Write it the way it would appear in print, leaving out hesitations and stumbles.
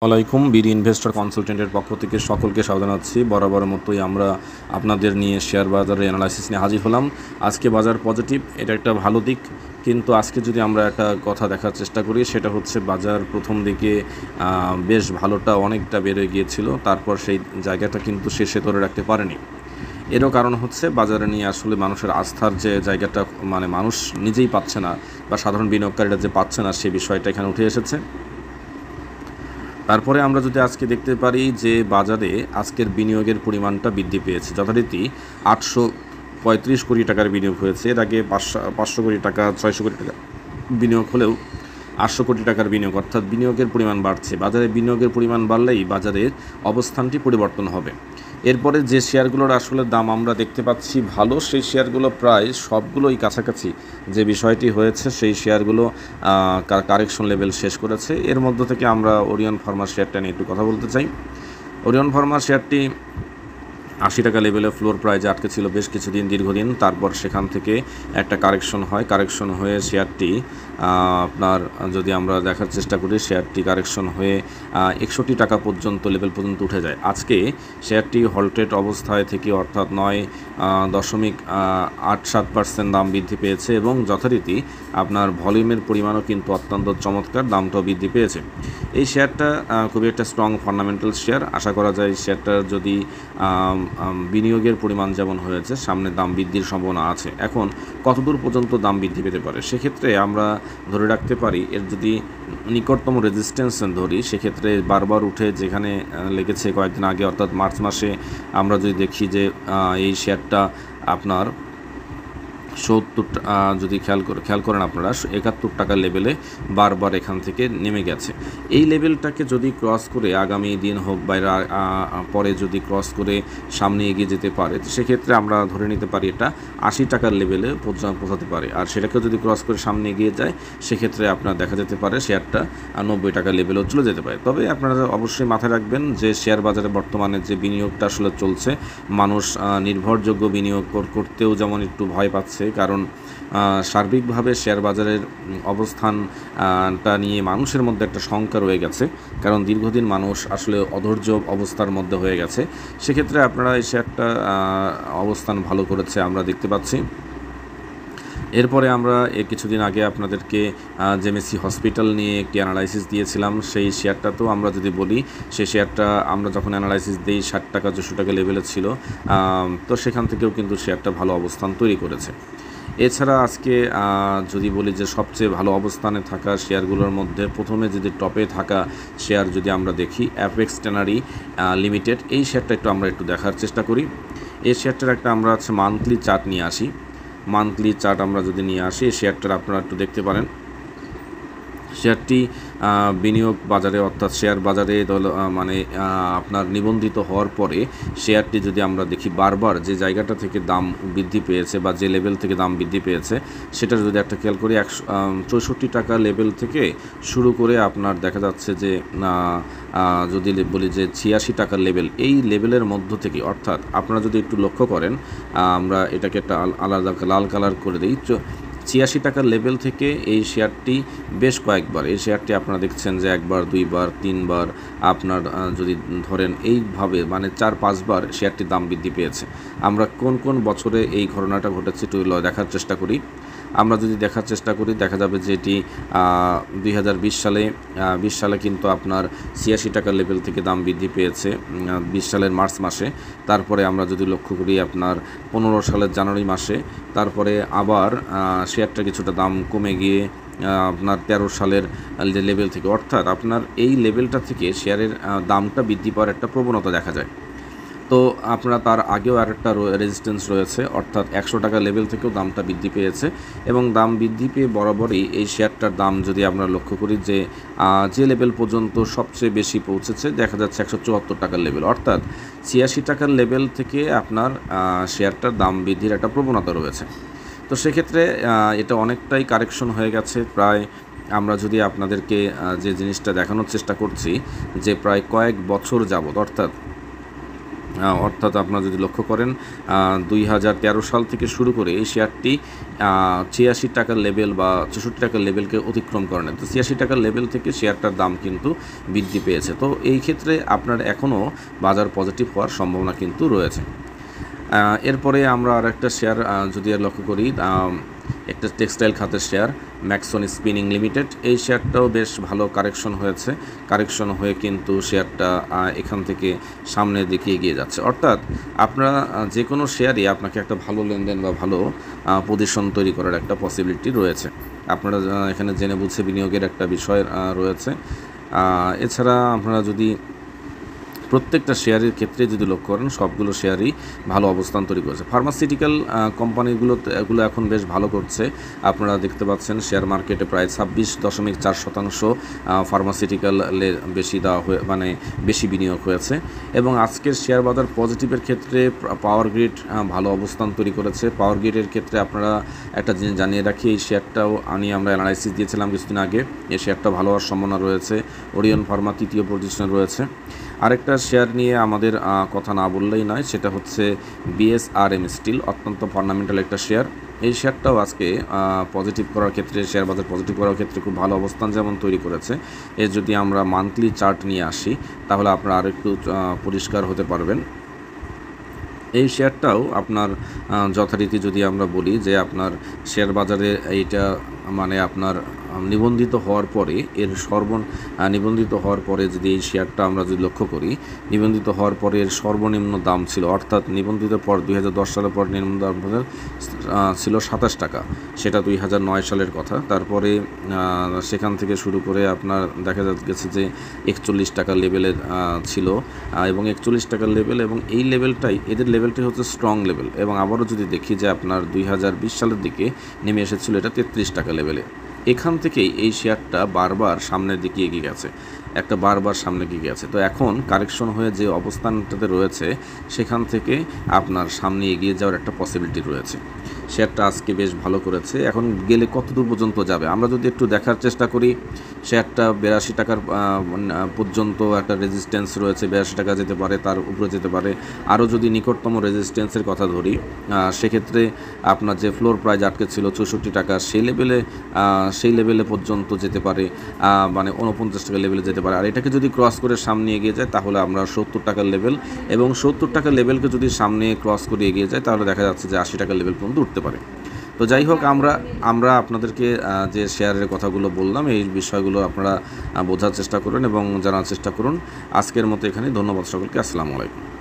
আলাইকুম BD investor কনসালটেন্টের পক্ষ থেকে সকলকে স্বাগত জানাচ্ছি। বরাবরের মতোই আমরা আপনাদের নিয়ে শেয়ার বাজারের অ্যানালাইসিস নিয়ে হাজির হলাম। আজকে বাজার পজিটিভ, এটা একটা ভালো দিক। কিন্তু আজকে যদি আমরা একটা কথা দেখার চেষ্টা করি, সেটা হচ্ছে বাজার প্রথম দিকে বেশ ভালোটা অনেকটা বেড়ে গিয়েছিল, তারপর সেই জায়গাটা কিন্তু শেষে ধরে রাখতে পারেনি। এরও কারণ হচ্ছে বাজারে নিয়ে আসলে মানুষের আস্থার যে জায়গাটা, মানে মানুষ নিজেই পাচ্ছে না বা সাধারণ বিনিয়োগকারীরা যে পাচ্ছে না, সে বিষয়টা এখানে উঠে এসেছে। তারপরে আমরা যদি আজকে দেখতে পারি যে বাজারে আজকের বিনিয়োগের পরিমাণটা বৃদ্ধি পেয়েছে, যথারীতি 835 কোটি টাকার বিনিয়োগ হয়েছে। এর আগে 500 কোটি টাকা 600 কোটি টাকা বিনিয়োগ হলেও 800 কোটি টাকার বিনিয়োগ, অর্থাৎ বিনিয়োগের পরিমাণ বাড়ছে। বাজারে বিনিয়োগের পরিমাণ বাড়লেই বাজারের অবস্থানটি পরিবর্তন হবে। এরপরে যে শেয়ারগুলোর আসলে দাম আমরা দেখতে পাচ্ছি ভালো, সেই শেয়ারগুলো প্রায় সবগুলোই কাছাকাছি যে বিষয়টি হয়েছে, সেই শেয়ারগুলো কারেকশন লেভেল শেষ করেছে। এর মধ্য থেকে আমরা ওরিয়ন ফার্মা শেয়ারটা নিয়ে একটু কথা বলতে চাই। ওরিয়ন ফার্মা শেয়ারটি 80 টাকা লেভেলে ফ্লোর প্রাইজে আটকে ছিল বেশ কিছুদিন, দীর্ঘদিন। তারপর সেখান থেকে একটা কারেকশন হয়, কারেকশন হয়ে শেয়ারটি আপনার যদি আমরা দেখার চেষ্টা করি, শেয়ারটি কারেকশন হয়ে 61 টাকা পর্যন্ত লেভেল পর্যন্ত উঠে যায়। আজকে শেয়ারটি হল্টেড অবস্থায় থেকে, অর্থাৎ 9.87% দাম বৃদ্ধি পেয়েছে এবং যথারীতি আপনার ভলিউমের পরিমাণও কিন্তু অত্যন্ত চমৎকার, দামটাও বৃদ্ধি পেয়েছে। এই শেয়ারটা খুবই একটা স্ট্রং ফান্ডামেন্টাল শেয়ার। আশা করা যায় শেয়ারটার যদি বিনিয়োগের পরিমাণ যেমন হয়েছে, সামনে দাম বৃদ্ধির সম্ভাবনা আছে। এখন কতদূর পর্যন্ত দাম বৃদ্ধি পেতে পারে, সেক্ষেত্রে আমরা ধরে রাখতে পারি এর যদি নিকটতম রেজিস্ট্যান্স ধরি, সেক্ষেত্রে বারবার উঠে যেখানে লেগেছে কয়েকদিন আগে, অর্থাৎ মার্চ মাসে আমরা যদি দেখি যে এই শেয়ারটা আপনার 70 যদি খেয়াল করেন আপনারা, 71 টাকার লেভেলে বারবার এখান থেকে নেমে গেছে। এই লেভেলটাকে যদি ক্রস করে আগামী দিন হোক বা পরে যদি ক্রস করে সামনে এগিয়ে যেতে পারে, তো সেক্ষেত্রে আমরা ধরে নিতে পারি এটা 80 টাকার লেভেলে পৌঁছাতে পারে। আর সেটাকে যদি ক্রস করে সামনে এগিয়ে যায়, সেক্ষেত্রে আপনার দেখা যেতে পারে শেয়ারটা 90 টাকার লেভেলেও চলে যেতে পারে। তবে আপনারা অবশ্যই মাথায় রাখবেন যে শেয়ার বাজারে বর্তমানে যে বিনিয়োগটা আসলে চলছে, মানুষ নির্ভরযোগ্য বিনিয়োগ করতেও যেমন একটু ভয় পাচ্ছে, কারণ সার্বিকভাবে শেয়ার বাজারের অবস্থানটা নিয়ে মানুষের মধ্যে একটা শঙ্কা রয়ে গেছে, কারণ দীর্ঘদিন মানুষ আসলে অধৈর্য অবস্থার মধ্যে হয়ে গেছে। সেক্ষেত্রে আপনারা এই শেয়ারটা অবস্থান ভালো করেছে আমরা দেখতে পাচ্ছি। এরপরে আমরা কিছুদিন আগে আপনাদেরকে জেমেসি হসপিটাল নিয়ে একটি অ্যানালাইসিস দিয়েছিলাম। সেই শেয়ারটাতেও আমরা যদি বলি, সেই শেয়ারটা আমরা যখন অ্যানালাইসিস দিই 60 টাকা 64 টাকা লেভেলে ছিল, তো সেখান থেকেও কিন্তু শেয়ারটা ভালো অবস্থান তৈরি করেছে। এছাড়া আজকে যদি বলি যে সবচেয়ে ভালো অবস্থানে থাকা শেয়ারগুলোর মধ্যে প্রথমে যদি টপে থাকা শেয়ার যদি আমরা দেখি, অ্যাপেক্স ট্যানারি লিমিটেড, এই শেয়ারটা আমরা একটু দেখার চেষ্টা করি। এই শেয়ারটার একটা আমরা মান্থলি চার্ট নিয়ে আসি। মান্থলি চার্ট আমরা যদি নিয়ে আসি, শেয়ারটার আপনারা একটু দেখতে পারেন। শেয়ারটি বিনিয়োগ বাজারে, অর্থাৎ শেয়ার বাজারে মানে আপনার নিবন্ধিত হওয়ার পরে শেয়ারটি যদি আমরা দেখি, বারবার যে জায়গাটা থেকে দাম বৃদ্ধি পেয়েছে বা যে লেভেল থেকে দাম বৃদ্ধি পেয়েছে, সেটা যদি একটা খেয়াল করি, 64 টাকা লেভেল থেকে শুরু করে আপনার দেখা যাচ্ছে যে যদি বলি যে 86 টাকার লেভেল, এই লেভেলের মধ্য থেকে, অর্থাৎ আপনারা যদি একটু লক্ষ্য করেন, আমরা এটাকে একটা আলাদা লাল কালার করে দিই, 86 টাকার লেভেল থেকে এই শেয়ারটি বেশ কয়েকবার, এই শেয়ারটি আপনারা দেখছেন যে একবার, দুইবার, তিনবার, আপনার যদি ধরেন এইভাবে মানে 4-5 বার শেয়ারটির দাম বৃদ্ধি পেয়েছে। আমরা কোন কোন বছরে এই ঘটনাটা ঘটেছে একটু দেখার চেষ্টা করি। আমরা যদি দেখার চেষ্টা করি, দেখা যাবে যে এটি 2020 সালে কিন্তু আপনার 86 টাকার লেভেল থেকে দাম বৃদ্ধি পেয়েছে 20 সালের মার্চ মাসে। তারপরে আমরা যদি লক্ষ্য করি আপনার 15 সালের জানুয়ারি মাসে, তারপরে আবার শেয়ারটা কিছুটা দাম কমে গিয়ে আপনার 13 সালের লেভেল থেকে, অর্থাৎ আপনার এই লেভেলটা থেকে শেয়ারের দামটা বৃদ্ধি পাওয়ার একটা প্রবণতা দেখা যায়। তো আপনারা তার আগেও আরেকটা রেজিস্ট্যান্স রয়েছে, অর্থাৎ 100 টাকা লেভেল থেকেও দামটা বৃদ্ধি পেয়েছে এবং দাম বৃদ্ধি পেয়ে বরাবরই এই শেয়ারটার দাম যদি আমরা লক্ষ্য করি যে লেভেল পর্যন্ত সবচেয়ে বেশি পৌঁছেছে, দেখা যাচ্ছে 174 টাকার লেভেল, অর্থাৎ 86 টাকার লেভেল থেকে আপনার শেয়ারটার দাম বৃদ্ধির একটা প্রবণতা রয়েছে। তো সেক্ষেত্রে এটা অনেকটাই কারেকশন হয়ে গেছে। প্রায় আমরা যদি আপনাদেরকে যে জিনিসটা দেখানোর চেষ্টা করছি, যে প্রায় কয়েক বছর যাবত, অর্থাৎ অর্থাৎ আপনারা যদি লক্ষ্য করেন 2013 সাল থেকে শুরু করে এই শেয়ারটি 86 টাকার লেভেল বা 64 টাকার লেভেলকে অতিক্রম করে না। তো 86 টাকার লেভেল থেকে শেয়ারটার দাম কিন্তু বৃদ্ধি পেয়েছে। তো এই ক্ষেত্রে আপনার এখনও বাজার পজিটিভ হওয়ার সম্ভাবনা কিন্তু রয়েছে। এরপরে আমরা আর একটা শেয়ার যদি লক্ষ্য করি, একটা টেক্সটাইল খাতের শেয়ার ম্যাক্সন স্পিনিং লিমিটেড। এই শেয়ারটাও বেশ ভালো কারেকশন হয়েছে, কারেকশন হয়ে কিন্তু শেয়ারটা এখান থেকে সামনের দিকে এগিয়ে যাচ্ছে। অর্থাৎ আপনারা যে কোনো শেয়ারই আপনাকে একটা ভালো লেনদেন বা ভালো পজিশন তৈরি করার একটা পসিবিলিটি রয়েছে। আপনারা এখানে জেনে বুঝে বিনিয়োগের একটা বিষয় রয়েছে। এছাড়া আপনারা যদি প্রত্যেকটা শেয়ারের ক্ষেত্রে যদি লক্ষ্য করেন, সবগুলো শেয়ারই ভালো অবস্থান তৈরি করেছে। ফার্মাসিউটিক্যাল কোম্পানিগুলো এখন বেশ ভালো করছে। আপনারা দেখতে পাচ্ছেন শেয়ার মার্কেটে প্রায় 26.4% ফার্মাসিউটিক্যালে বেশি দেওয়া হয়ে বেশি বিনিয়োগ হয়েছে। এবং আজকের শেয়ার বাজার পজিটিভের ক্ষেত্রে পাওয়ার গ্রিড ভালো অবস্থান তৈরি করেছে। পাওয়ার গ্রিডের ক্ষেত্রে আপনারা একটা জিনিস জানিয়ে রাখি, এই শেয়ারটাও আমরা অ্যানালাইসিস দিয়েছিলাম কিছুদিন আগে। এই শেয়ারটা ভালো হওয়ার সম্ভাবনা রয়েছে। ওরিয়ন ফার্মা তৃতীয় পজিশনে রয়েছে। আরেকটা শেয়ার নিয়ে আমাদের কথা না বললেই নয়, সেটা হচ্ছে বিএসআরএম স্টিল, অত্যন্ত ফান্ডামেন্টাল একটা শেয়ার। এই শেয়ারটাও আজকে পজিটিভ করার ক্ষেত্রে, শেয়ার বাজার পজিটিভ করার ক্ষেত্রে খুব ভালো অবস্থান যেমন তৈরি করেছে। এর যদি আমরা মান্থলি চার্ট নিয়ে আসি তাহলে আপনারা আরেকটু পরিষ্কার হতে পারবেন। এই শেয়ারটাও আপনার যথারীতি যদি আমরা বলি যে আপনার শেয়ার বাজারে এইটা আপনার নিবন্ধিত হওয়ার পরে নিবন্ধিত হওয়ার পরে যদি এই শেয়ারটা আমরা যদি লক্ষ্য করি, নিবন্ধিত হওয়ার পরে এর সর্বনিম্ন দাম ছিল, অর্থাৎ নিবন্ধিত পর 2010 সালের পর নিম্ন দাম ছিল 27 টাকা, সেটা 2009 সালের কথা। তারপরে সেখান থেকে শুরু করে আপনার দেখা গেছে যে 41 টাকার লেভেলে ছিল, এবং 41 টাকার লেভেল, এবং এই এদের লেভেলটাই হচ্ছে স্ট্রং লেভেল। এবং আবারও যদি দেখি যে আপনার 2020 সালের দিকে নেমে এসেছিল এটা 33 টাকা লেভেলে। এখান থেকেই এই শেয়ারটা বারবার সামনের দিকে এগিয়ে গেছে, সামনে এগিয়ে গেছে। তো এখন কারেকশন হয়ে যে অবস্থানটাতে রয়েছে সেখান থেকে আপনার সামনে এগিয়ে যাওয়ার একটা পসিবিলিটি রয়েছে। শেয়ারটা আজকে বেশ ভালো করেছে। এখন গেলে কত দূর পর্যন্ত যাবে আমরা যদি একটু দেখার চেষ্টা করি, শেয়ারটা 82 টাকার পর্যন্ত একটা রেজিস্ট্যান্স রয়েছে। 82 টাকা যেতে পারে, তার উপরে যেতে পারে। আরও যদি নিকটতম রেজিস্ট্যান্সের কথা ধরি, সেক্ষেত্রে আপনার যে ফ্লোর প্রাইস আটকে ছিল 64 টাকা, সেই লেভেলে পর্যন্ত যেতে পারে, 49 টাকা লেভেলে যেতে পারে। আর এটাকে যদি ক্রস করে সামনে এগিয়ে যায় তাহলে আমরা 70 টাকার লেভেল, এবং 70 টাকার লেভেলকে যদি সামনে ক্রস করে এগিয়ে যায় তাহলে দেখা যাচ্ছে যে 80 টাকার লেভেল পর্যন্ত উঠতে পারে। তো যাই হোক, আমরা আপনাদেরকে যে শেয়ারের কথাগুলো বললাম, এই বিষয়গুলো আপনারা বোঝার চেষ্টা করুন এবং জানার চেষ্টা করুন। আজকের মতো এখানে ধন্যবাদ সকলকে। আসসালামু আলাইকুম।